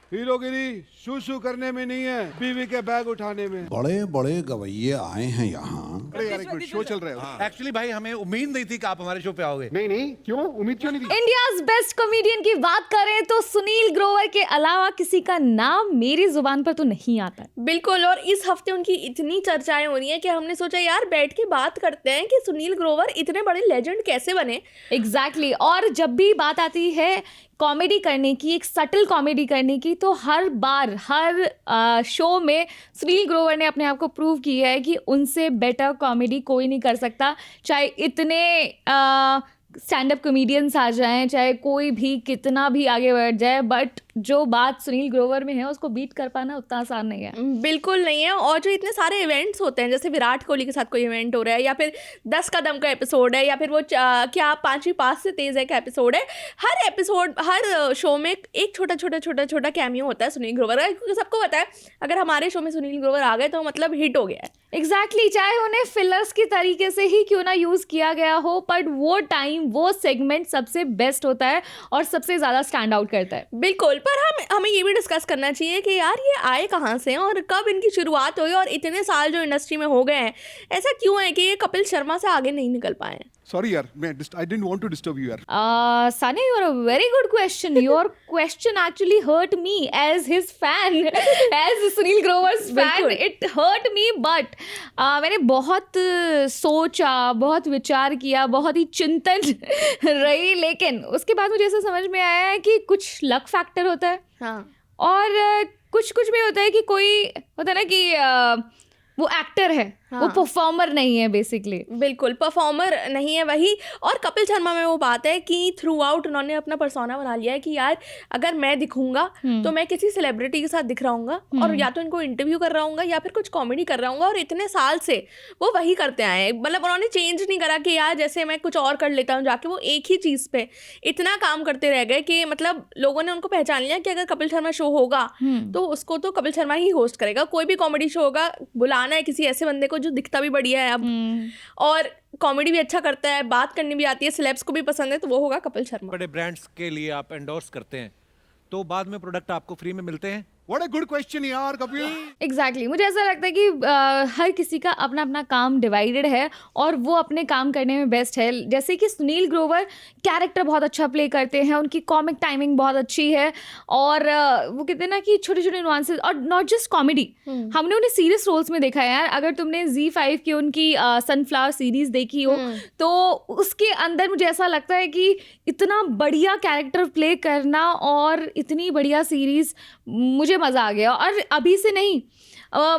हीरोगिरी शू करने में नहीं है, बीवी के बैग उठाने में। बड़े बड़े गवैये आए हैं यहाँ। अरे यार एक मिनट, शो चल रहा है। एक्चुअली भाई हमें उम्मीद नहीं थी कि आप हमारे शो पे आओगे। नहीं नहीं, क्यों उम्मीद क्यों नहीं थी? इंडियाज बेस्ट कॉमेडियन की बात करें तो सुनील ग्रोवर के अलावा किसी का नाम मेरी जुबान पर तो नहीं आता। बिल्कुल, और इस हफ्ते उनकी इतनी चर्चाएं हो रही हैं कि हमने सोचा यार बैठ के बात करते हैं कि सुनील ग्रोवर इतने बड़े लेजेंड कैसे बने। एग्जैक्टली और जब भी बात आती है कॉमेडी करने की, एक सटल कॉमेडी करने की, तो हर बार हर शो में सुनील ग्रोवर ने अपने आप को प्रूव किया है कि उनसे बेटर कॉमेडी कोई नहीं कर सकता। चाहे इतने स्टैंड अप कॉमेडियंस आ जाएं, चाहे कोई भी कितना भी आगे बढ़ जाए, बट जो बात सुनील ग्रोवर में है उसको बीट कर पाना उतना आसान नहीं है। बिल्कुल नहीं है। और जो इतने सारे इवेंट्स होते हैं, जैसे विराट कोहली के साथ कोई इवेंट हो रहा है, या फिर 10 कदम का एपिसोड है, या फिर वो क्या 5वीं पास से तेज है का एपिसोड है, हर एपिसोड हर शो में एक छोटा कैमियो होता है सुनील ग्रोवर का, क्योंकि सबको पता है अगर हमारे शो में सुनील ग्रोवर आ गए तो मतलब हिट हो गया है। एग्जैक्टली चाहे उन्हें फिलर्स की तरीके से ही क्यों ना यूज़ किया गया हो, बट वो टाइम वो सेगमेंट सबसे बेस्ट होता है और सबसे ज़्यादा स्टैंड आउट करता है। बिल्कुल, पर हमें ये भी डिस्कस करना चाहिए कि यार ये आए कहाँ से हैं और कब इनकी शुरुआत हुई, और इतने साल जो इंडस्ट्री में हो गए हैं, ऐसा क्यों है कि ये कपिल शर्मा से आगे नहीं निकल पाए हैं। सॉरी यार, I didn't want to disturb you यार। Sunny, you're a very good question. Your question actually hurt me as his fan, as Sunil Grover's fan. It hurt me, but मैंने बहुत सोचा, बहुत विचार किया, बहुत ही चिंतन रही, लेकिन उसके बाद मुझे ऐसा समझ में आया है कि कुछ लक फैक्टर होता है। हाँ, और कुछ भी होता है कि कोई होता है ना कि वो एक्टर है, वो परफॉर्मर नहीं है बेसिकली। बिल्कुल परफॉर्मर नहीं है वही। और कपिल शर्मा में वो बात है कि थ्रू आउट उन्होंने अपना पर्सोना बना लिया है कि यार अगर मैं दिखूंगा तो मैं किसी सेलिब्रिटी के साथ दिख रहा हूँगा, और या तो इनको इंटरव्यू कर रहा हूँगा या फिर कुछ कॉमेडी कर रहा हूँगा, और इतने साल से वो वही करते आए हैं। मतलब उन्होंने चेंज नहीं करा कि यार जैसे मैं कुछ और कर लेता हूँ जाके, वो एक ही चीज़ पे इतना काम करते रह गए कि मतलब लोगों ने उनको पहचान लिया कि अगर कपिल शर्मा शो होगा तो उसको तो कपिल शर्मा ही होस्ट करेगा। कोई भी कॉमेडी शो होगा, बुलाना है किसी ऐसे बंदे को जो दिखता भी बढ़िया है अब और कॉमेडी भी अच्छा करता है, बात करनी भी आती है, सेलेब्स को भी पसंद है, तो वो होगा कपिल शर्मा। बड़े ब्रांड्स के लिए आप एंडोर्स करते हैं तो बाद में प्रोडक्ट आपको फ्री में मिलते हैं। What a good question यार कपिल। एग्जैक्टली मुझे ऐसा लगता है कि हर किसी का अपना अपना काम डिवाइडेड है और वो अपने काम करने में बेस्ट है। जैसे कि सुनील ग्रोवर कैरेक्टर बहुत अच्छा प्ले करते हैं, उनकी कॉमिक टाइमिंग बहुत अच्छी है, और वो कहते हैं ना कि छोटे छोटे नुआंसेस, और नॉट जस्ट कॉमेडी, हमने उन्हें सीरियस रोल्स में देखा है यार। अगर तुमने Z5 की उनकी सनफ्लावर सीरीज देखी हो तो उसके अंदर मुझे ऐसा लगता है कि इतना बढ़िया कैरेक्टर प्ले करना और इतनी बढ़िया सीरीज, मुझे मज़ा आ गया। और अभी से नहीं,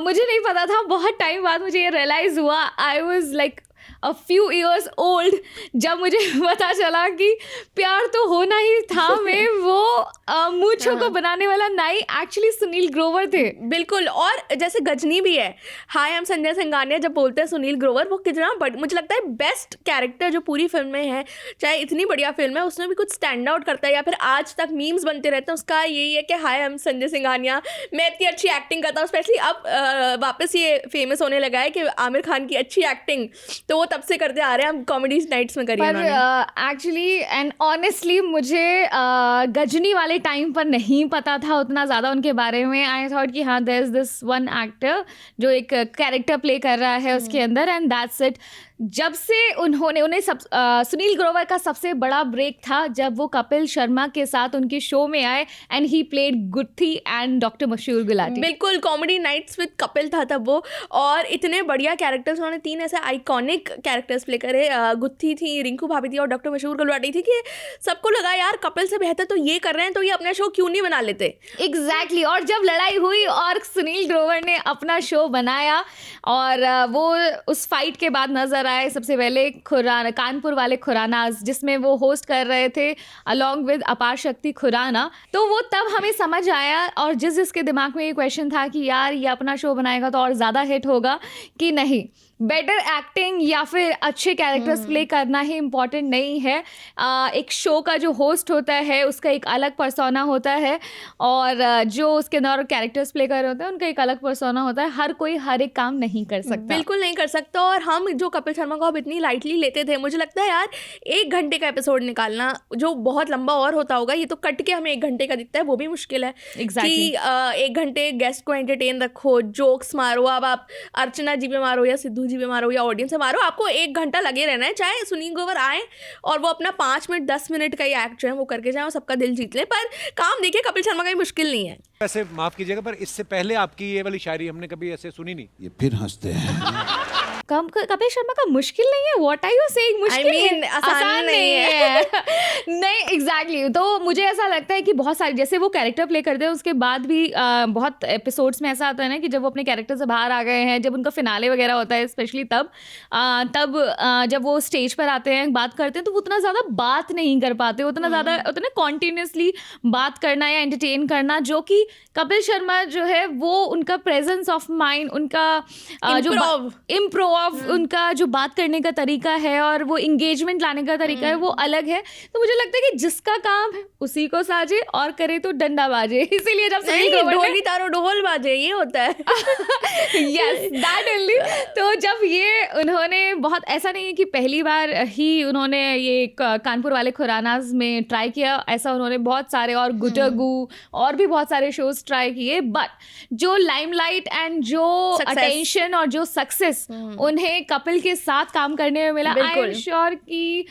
मुझे नहीं पता था, बहुत टाइम बाद मुझे ये रियलाइज़ हुआ। I was like a few years old जब मुझे पता चला कि प्यार तो होना ही था में वो मूंछों को बनाने वाला नाई एक्चुअली सुनील ग्रोवर थे। बिल्कुल, और जैसे गजनी भी है, हाय हम संजय सिंघानिया जब बोलते हैं सुनील ग्रोवर, वो कितना मुझे लगता है बेस्ट कैरेक्टर जो पूरी फिल्म में है, चाहे इतनी बढ़िया फिल्म है उसमें भी कुछ स्टैंड आउट करता है, या फिर आज तक मीम्स बनते रहते हैं उसका, यही है कि हाय हम संजय सिंघानिया, मैं इतनी अच्छी एक्टिंग करता हूँ। स्पेशली अब वापस ये फेमस होने लगा है कि आमिर खान की अच्छी एक्टिंग, तो वो तब से करते आ रहे हैं, हम कॉमेडी नाइट्स में करिए। पर एक्चुअली एंड ऑनेस्टली मुझे गजनी वाले टाइम पर नहीं पता था उतना ज़्यादा उनके बारे में। आई थॉट कि हाँ there is this one actor जो एक कैरेक्टर प्ले कर रहा है उसके अंदर, एंड दैट्स इट। जब से उन्हें सुनील ग्रोवर का सबसे बड़ा ब्रेक था जब वो कपिल शर्मा के साथ उनके शो में आए एंड ही प्लेड गुत्थी एंड डॉक्टर मशहूर गुलाटी। बिल्कुल, कॉमेडी नाइट्स विद कपिल था तब वो, और इतने बढ़िया कैरेक्टर्स उन्होंने 3 ऐसे आइकॉनिक कैरेक्टर्स प्ले करे। गुत्थी थी, रिंकू भाभी थी और डॉक्टर मशहूर गुलाटी थी, कि सबको लगा यार कपिल से बेहतर तो ये कर रहे हैं, तो ये अपना शो क्यों नहीं बना लेते। एग्जैक्टली और जब लड़ाई हुई और सुनील ग्रोवर ने अपना शो बनाया और वो उस फाइट के बाद नजर आए सबसे पहले खुराना, कानपुर वाले खुरानाज, जिसमें वो होस्ट कर रहे थे अलॉन्ग विद अपार शक्ति खुराना, तो वो तब हमें समझ आया। और जिसके दिमाग में ये क्वेश्चन था कि यार ये अपना शो बनाएगा तो और ज़्यादा हिट होगा कि नहीं, बेटर एक्टिंग या फिर अच्छे कैरेक्टर्स प्ले करना ही इम्पॉर्टेंट नहीं है। एक शो का जो होस्ट होता है उसका एक अलग पर्सोना होता है, और जो उसके अंदर कैरेक्टर्स प्ले कर रहे होते हैं उनका एक अलग पर्सोना होता है। हर कोई हर एक काम नहीं कर सकता, बिल्कुल नहीं कर सकता। और हम जो कपिल शर्मा को अब इतनी लाइटली लेते थे, मुझे लगता है यार 1 घंटे का एपिसोड निकालना जो बहुत लंबा और होता होगा, ये तो कट के हमें 1 घंटे का दिखता है, वो भी मुश्किल है। Exactly. कि 1 घंटे गेस्ट को एंटरटेन रखो, जोक्स मारो, अब आप अर्चना जी पे मारो या सिद्धू जी पे मारो या ऑडियंस से मारो, आपको 1 घंटा लगे रहना है। चाहे सुनील ग्रोवर आए और वो अपना 5 मिनट 10 मिनट का ही एक्ट जो है वो करके जाए और सबका दिल जीत ले, पर काम देखिए कपिल शर्मा का भी मुश्किल नहीं है। वैसे माफ कीजिएगा, पर इससे पहले आपकी ये वाली शायरी हमने कभी ऐसे सुनी नहीं। ये फिर हंसते हैं। कपिल शर्मा का मुश्किल नहीं है। What are you saying? मुश्किल I mean, आसान नहीं है। नहीं, एग्जैक्टली। तो मुझे ऐसा लगता है कि बहुत सारे, जैसे वो कैरेक्टर प्ले करते हैं उसके बाद भी बहुत एपिसोड्स में ऐसा आता है ना कि जब वो अपने कैरेक्टर से बाहर आ गए हैं, जब उनका फिनाले वगैरह होता है स्पेशली तब जब वो स्टेज पर आते हैं, बात करते हैं, तो वो उतना ज़्यादा बात नहीं कर पाते, उतना ज़्यादा उतना कॉन्टिन्यूसली बात करना या एंटरटेन करना, जो कि कपिल शर्मा जो है वो उनका प्रेजेंस ऑफ माइंड, उनका इम्प्रोव उनका जो बात करने का तरीका है और वो इंगेजमेंट लाने का तरीका है वो अलग है। तो मुझे लगता है कि जिसका काम है उसी को साजे और करे तो डंडा बाजे। इसीलिए जब ढोली तारो ढोल बाजे, ये होता है। Yes, that only. तो जब ये उन्होंने बहुत, ऐसा नहीं है कि पहली बार ही उन्होंने ये कानपुर वाले खुरानाज में ट्राई किया, ऐसा उन्होंने बहुत सारे और गुटगू और भी बहुत सारे शोज ट्राई किए, बट जो लाइमलाइट एंड जो अटेंशन और जो सक्सेस उन्हें कपिल के साथ काम करने में मिला, आई एम श्योर कि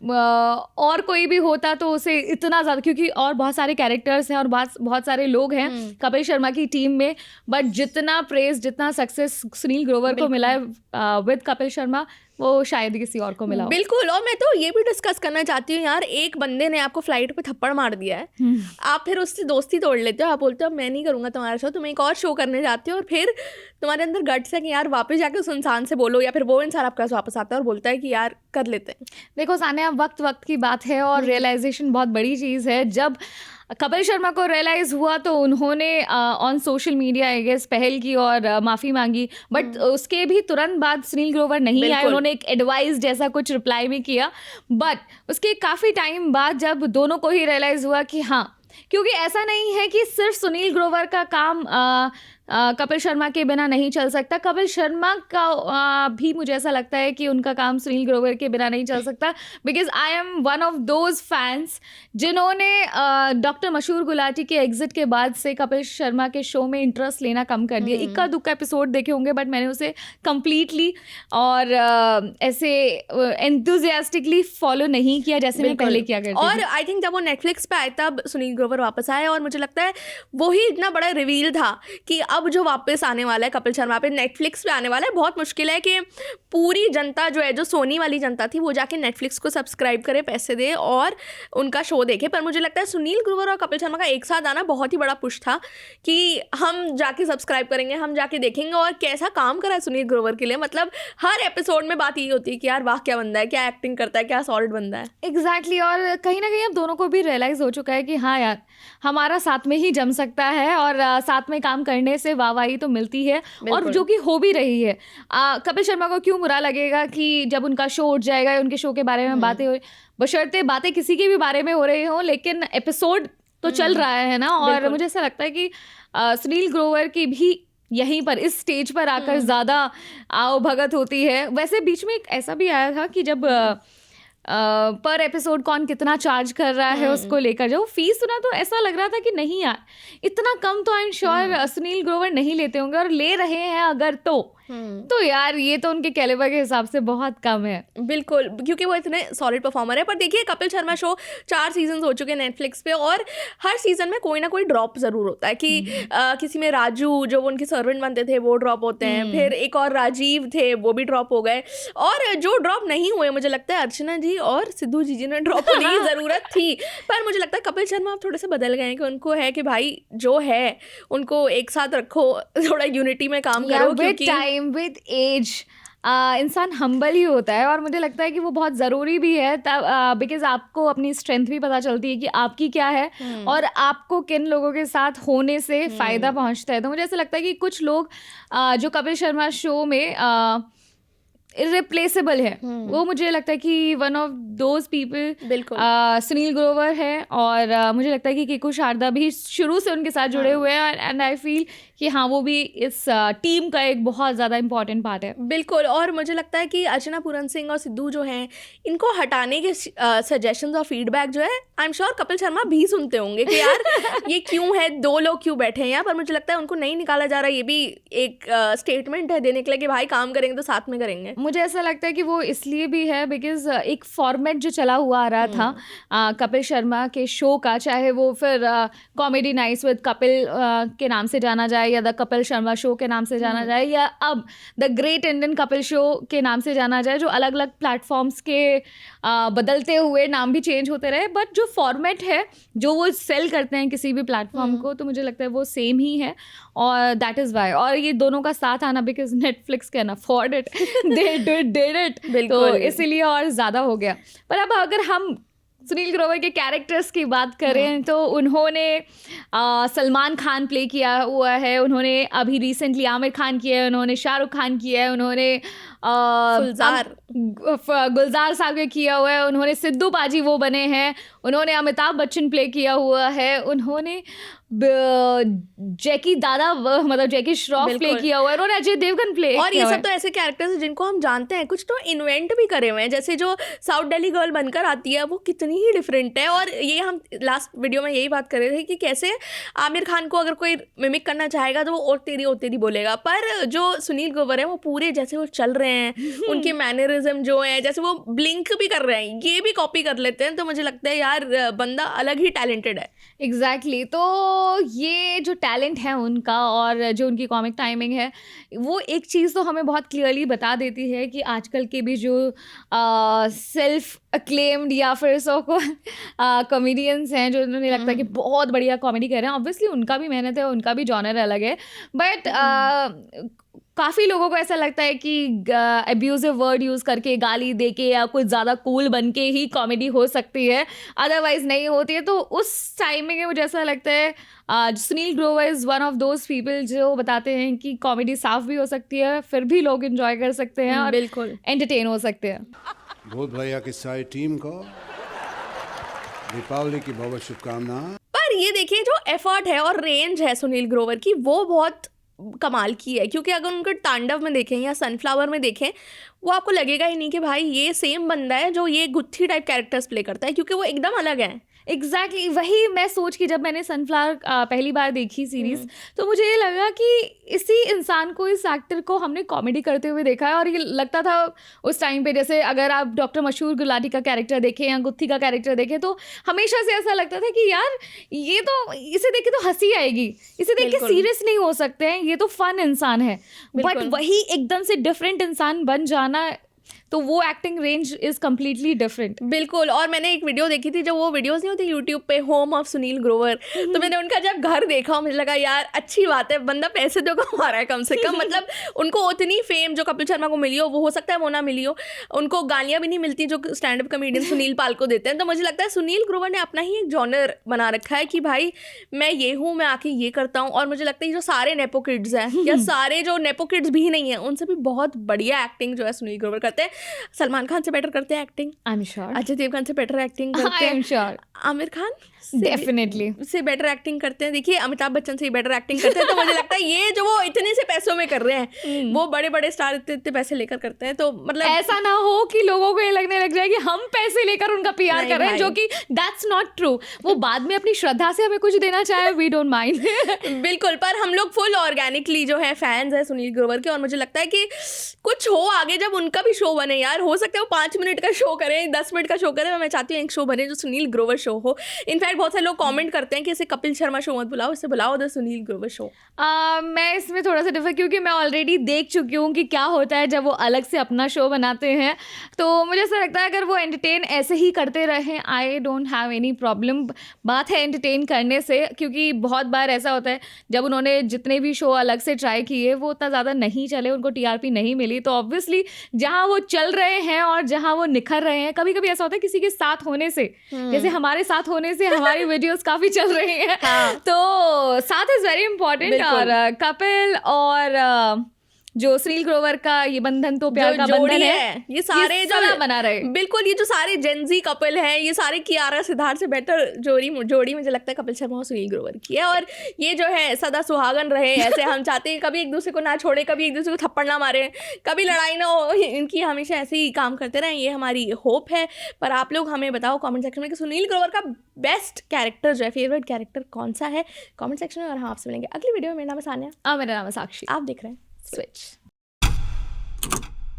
और कोई भी होता तो उसे इतना ज़्यादा, क्योंकि और बहुत सारे कैरेक्टर्स हैं और बहुत सारे लोग हैं कपिल शर्मा की टीम में, बट जितना प्रेज, जितना सक्सेस सुनील ग्रोवर को मिला है विद कपिल शर्मा, वो शायद किसी और को मिला हो। बिल्कुल। और मैं तो ये भी डिस्कस करना चाहती हूँ यार, एक बंदे ने आपको फ्लाइट पे थप्पड़ मार दिया है, आप फिर उससे दोस्ती तोड़ लेते हो, आप बोलते हो मैं नहीं करूँगा तुम्हारा शो, तुम एक और शो करने जाते हो, और फिर तुम्हारे अंदर गट्स है कि यार वापस जाके उस इंसान से बोलो, या फिर वो इंसान आपके पास वापस आता है और बोलता है कि यार कर लेते हैं। देखो सानिया, वक्त की बात है और रियलाइजेशन बहुत बड़ी चीज़ है। जब कपिल शर्मा को रियलाइज़ हुआ तो उन्होंने on social media I guess पहल की और माफ़ी मांगी, बट उसके भी तुरंत बाद सुनील ग्रोवर नहीं आए, उन्होंने एक एडवाइस जैसा कुछ रिप्लाई भी किया, बट उसके काफ़ी टाइम बाद जब दोनों को ही रियलाइज़ हुआ कि हाँ, क्योंकि ऐसा नहीं है कि सिर्फ सुनील ग्रोवर का काम कपिल शर्मा के बिना नहीं चल सकता, कपिल शर्मा का भी मुझे ऐसा लगता है कि उनका काम सुनील ग्रोवर के बिना नहीं चल सकता, because I am one of those fans जिन्होंने डॉक्टर मशहूर गुलाटी के एग्जिट के बाद से कपिल शर्मा के शो में इंटरेस्ट लेना कम कर दिया। इक्का दुक्का एपिसोड देखे होंगे, बट मैंने उसे कम्प्लीटली और ऐसे एंथुजियास्टिकली फॉलो नहीं किया जैसे मैं पहले किया करती थी। और आई थिंक जब वो नेटफ्लिक्स पे आए तब सुनील ग्रोवर वापस आए, और मुझे लगता है वही इतना बड़ा रिवील था कि अब जो वापस आने वाला है कपिल शर्मा पे, नेटफ्लिक्स पे आने वाला है। बहुत मुश्किल है कि पूरी जनता जो है, जो सोनी वाली जनता थी, वो जाके नेटफ्लिक्स को सब्सक्राइब करे, पैसे दे और उनका शो देखे। पर मुझे लगता है सुनील ग्रोवर और कपिल शर्मा का एक साथ आना बहुत ही बड़ा पुश था कि हम जाके सब्सक्राइब करेंगे, हम जाके देखेंगे। और कैसा काम करा है सुनील ग्रोवर के लिए, मतलब हर एपिसोड में बात यही होती है कि यार वाह क्या बंदा है, क्या एक्टिंग करता है, क्या सॉलिड बंदा है। एग्जैक्टली। और कहीं ना कहीं अब दोनों को भी रियलाइज़ हो चुका है कि हाँ यार, हमारा साथ में ही जम सकता है और साथ में काम करने से वाहवाही तो मिलती है, और जो कि हो भी रही है। कपिल शर्मा को क्यों बुरा लगेगा कि जब उनका शो उठ जाएगा या उनके शो के बारे में बातें हो, बशर्ते बातें किसी के भी बारे में हो रही हो, लेकिन एपिसोड तो चल रहा है ना। और मुझे ऐसा लगता है कि सुनील ग्रोवर की भी यहीं पर इस स्टेज पर आकर ज़्यादा आओ भगत होती है। वैसे बीच में एक ऐसा भी आया था कि जब पर एपिसोड कौन कितना चार्ज कर रहा है उसको लेकर जो फीस सुना, तो ऐसा लग रहा था कि नहीं यार, इतना कम तो आई एम श्योर सुनील ग्रोवर नहीं लेते होंगे, और ले रहे हैं अगर तो यार ये तो उनके कैलिबर के हिसाब से बहुत कम है। बिल्कुल, क्योंकि वो इतने सॉलिड परफॉर्मर है। पर देखिए कपिल शर्मा शो 4 सीजन हो चुके हैं नेटफ्लिक्स पे, और हर सीजन में कोई ना कोई ड्रॉप ज़रूर होता है कि किसी में राजू जो उनके सर्वेंट बनते थे वो ड्रॉप होते हैं, फिर एक और राजीव थे वो भी ड्रॉप हो गए, और जो ड्रॉप नहीं हुए मुझे लगता है अर्चना जी और सिद्धू जी जिन्हें ड्रॉप होने की ज़रूरत थी। पर मुझे लगता है कपिल शर्मा अब थोड़े से बदल गए हैं कि उनको है कि भाई जो है उनको एक साथ रखो, थोड़ा यूनिटी में काम करो, क्योंकि विद एज इंसान हम्बल ही होता है, और मुझे लगता है कि वो बहुत ज़रूरी भी है तब, बिकॉज आपको अपनी स्ट्रेंथ भी पता चलती है कि आपकी क्या है और आपको किन लोगों के साथ होने से फ़ायदा पहुंचता है। तो मुझे ऐसा लगता है कि कुछ लोग जो कपिल शर्मा शो में इररिप्लेसेबल है। वो मुझे लगता है कि वन ऑफ दोज पीपल बिल्कुल। सुनील ग्रोवर है, और मुझे लगता है कि कीकू शारदा भी शुरू से उनके साथ जुड़े हुए हैं, एंड आई फील कि हाँ वो भी इस टीम का एक बहुत ज़्यादा इंपॉर्टेंट पार्ट है। बिल्कुल। और मुझे लगता है कि अर्चना पूरन सिंह और सिद्धू जो हैं, इनको हटाने के सजेशंस और फीडबैक जो है, आई एम श्योर कपिल शर्मा भी सुनते होंगे कि यार ये क्यों है, 2 लोग क्यों बैठे हैं यहाँ पर। मुझे लगता है उनको नहीं निकाला जा रहा, ये भी एक स्टेटमेंट है देने के लिए कि भाई काम करेंगे तो साथ में करेंगे। मुझे ऐसा लगता है कि वो इसलिए भी है बिकॉज एक फॉर्मेट जो चला हुआ आ रहा था कपिल शर्मा के शो का, चाहे वो फिर कॉमेडी नाइट्स विद कपिल के नाम से जाना जाए, या द कपिल शर्मा शो के नाम से जाना जाए, या अब the great Indian Kapil show के नाम से जाना जाए, जो अलग अलग प्लेटफॉर्म्स के बदलते हुए नाम भी चेंज होते रहे, बट जो फॉर्मेट है जो वो सेल करते हैं किसी भी प्लेटफॉर्म को, तो मुझे लगता है वो सेम ही है, और दैट इज़ वाई। और ये दोनों का साथ आना because Netflix can afford it, they did it, तो इसीलिए और ज़्यादा हो गया। पर अब अगर हम सुनील ग्रोवर के कैरेक्टर्स की बात करें तो उन्होंने सलमान खान प्ले किया हुआ है, उन्होंने अभी रिसेंटली आमिर खान किया है, उन्होंने शाहरुख खान किया है, उन्होंने गुलजार साहब के किया हुआ है, उन्होंने सिद्धू पाजी वो बने हैं, उन्होंने अमिताभ बच्चन प्ले किया हुआ है, उन्होंने जैकी दादा मतलब जैकी श्रॉफ प्ले किया हुआ है, उन्होंने अजय देवगन प्ले किया। और ये सब तो ऐसे कैरेक्टर्स हैं जिनको हम जानते हैं, कुछ तो इन्वेंट भी करे हुए हैं, जैसे जो साउथ दिल्ली गर्ल बनकर आती है वो कितनी ही डिफरेंट है। और ये हम लास्ट वीडियो में यही बात कर रहे थे कि कैसे आमिर खान को अगर कोई मिमिक करना चाहेगा तो वो और तेरी बोलेगा, पर जो सुनील ग्रोवर है वो पूरे जैसे वो चल रहे हैं, उनके मैनरिज्म जो है, जैसे वो ब्लिंक भी कर रहे हैं, ये भी कॉपी कर लेते हैं। तो मुझे लगता है यार बंदा अलग ही टैलेंटेड है। एग्जैक्टली तो ये जो टैलेंट है उनका और जो उनकी कॉमिक टाइमिंग है, वो एक चीज़ तो हमें बहुत क्लियरली बता देती है कि आजकल के भी जो सेल्फ अक्लेम्ड या फिर सो को कॉमेडियंस हैं जो उन्हें लगता है कि बहुत बढ़िया कॉमेडी कर रहे हैं, ऑब्वियसली उनका भी मेहनत है, उनका भी जॉनर अलग है, बट काफ़ी लोगों को ऐसा लगता है कि अब्यूजिव वर्ड यूज़ करके, गाली दे के या कुछ ज़्यादा कूल बन के ही कॉमेडी हो सकती है, अदरवाइज़ नहीं होती है। तो उस टाइम में मुझे ऐसा लगता है Sunil Grover is one of those people जो बताते हैं कि कॉमेडी साफ भी हो सकती है, फिर भी लोग इन्जॉय कर सकते हैं और बिल्कुल एंटरटेन हो सकते हैं। भूत भैया की सारी टीम को दीपावली की बहुत शुभकामनाएं। पर ये देखिए जो एफर्ट है और रेंज है सुनील ग्रोवर की, वो बहुत कमाल की है, क्योंकि अगर उनको तांडव में देखें या सनफ्लावर में देखें, वो आपको लगेगा ही नहीं कि भाई ये सेम बंदा है जो ये गुत्थी टाइप कैरेक्टर्स प्ले करता है, क्योंकि वो एकदम अलग है। एग्जैक्टली वही मैं सोच के जब मैंने सनफ्लावर पहली बार देखी सीरीज, तो मुझे ये लगा कि इसी इंसान को, इस एक्टर को हमने कॉमेडी करते हुए देखा है। और ये लगता था उस टाइम पे, जैसे अगर आप डॉक्टर मशहूर गुलाटी का कैरेक्टर देखें या गुत्थी का कैरेक्टर देखें, तो हमेशा से ऐसा लगता था कि यार ये तो, इसे देख के तो हंसी आएगी, इसे देख के सीरियस नहीं हो सकते हैं, ये तो फन इंसान है। बट वही एकदम से डिफरेंट इंसान बन जाना, तो वो acting range is completely different. बिल्कुल। और मैंने एक वीडियो देखी थी, जो वो वीडियोस नहीं होती यूट्यूब पे, होम ऑफ सुनील ग्रोवर, तो मैंने उनका जब घर देखा मुझे लगा यार अच्छी बात है, बंदा पैसे तो कमा रहा है कम से कम। मतलब उनको उतनी फेम जो कपिल शर्मा को मिली हो, वो हो सकता है वो ना मिली हो, उनको गालियाँ भी नहीं मिलती जो स्टैंड अप कॉमेडियन सुनील पाल को देते हैं। तो मुझे लगता है सुनील ग्रोवर ने अपना ही एक जॉनर बना रखा है कि भाई मैं ये हूँ, मैं आके ये करता हूँ। और मुझे लगता है जो सारे नेपो किड्स हैं या सारे जो नेपो किड्स भी नहीं है, उनसे भी बहुत बढ़िया एक्टिंग जो है सुनील ग्रोवर करते हैं। सलमान खान से बेटर करते हैं acting, I am sure. Ajay Devgan से बेटर एक्टिंग करते हैं, I am sure. Aamir Khan definitely से बेटर एक्टिंग करते हैं, देखिए अमिताभ बच्चन से ही बेटर एक्टिंग करते हैं। तो मुझे लगता है ये जो वो इतने से पैसों में कर रहे हैं, वो बड़े बड़े स्टार इतने पैसे लेकर करते हैं। तो मतलब ऐसा ना हो कि लोगों को ये लगने लग जाए कि हम पैसे लेकर उनका पीआर कर रहे हैं, जो कि दैट्स नॉट ट्रू। वो बाद में अपनी श्रद्धा से हमें कुछ देना चाहे, वी डोंट माइंड। बिल्कुल। पर हम लोग फुल ऑर्गेनिकली जो है फैंस है सुनील ग्रोवर के, और मुझे लगता है कि कुछ हो आगे जब उनका भी शो बने यार, हो सकता है वो 5 मिनट का शो करें, 10 मिनट का शो करें, मैं चाहती हूँ एक शो बने जो सुनील ग्रोवर शो हो। इनफैक्ट बहुत सारे लोग कमेंट करते हैं कि इसे कपिल शर्मा शो मत बुलाओ, इसे बुलाओ द सुनील ग्रोवर शो। मैं इसमें थोड़ा सा डिफर, क्योंकि मैं ऑलरेडी देख चुकी हूँ कि क्या होता है जब वो अलग से अपना शो बनाते हैं। तो मुझे ऐसा लगता है अगर वो एंटरटेन ऐसे ही करते रहें, I don't have any problem. बात है एंटरटेन करने से, क्योंकि बहुत बार ऐसा होता है जब उन्होंने जितने भी शो अलग से ट्राई किए वो उतना ज़्यादा नहीं चले, उनको टीआरपी नहीं मिली। तो ऑब्वियसली जहाँ वो चल रहे हैं और जहाँ वो निखर रहे हैं, कभी कभी ऐसा होता है किसी के साथ होने से, जैसे हमारे साथ होने से हमारी वीडियोस काफ़ी चल रही हैं। तो साथ इज़ वेरी इंपॉर्टेंट। और कपिल और जो सुनील ग्रोवर का ये बंधन तो प्यार का बंधन है, ये सारे जो सदा बना रहे। बिल्कुल, ये जो सारे जेंजी कपल हैं, ये सारे कियारा सिद्धार्थ से बेटर जोड़ी मुझे लगता है कपिल शर्मा और सुनील ग्रोवर की है। और ये जो है सदा सुहागन रहे, ऐसे हम चाहते हैं, कभी एक दूसरे को ना छोड़े, कभी एक दूसरे को थप्पड़ ना मारे, कभी लड़ाई ना हो, इनकी हमेशा ऐसे ही काम करते रहें, ये हमारी होप है। पर आप लोग हमें बताओ कमेंट सेक्शन में कि सुनील ग्रोवर का बेस्ट कैरेक्टर जो है, फेवरेट कैरेक्टर कौन सा है, कमेंट सेक्शन में। और हम आपसे मिलेंगे अगली वीडियो में। मेरा नाम है सान्या। मेरा नाम है साक्षी। आप देख रहे हैं स्विच।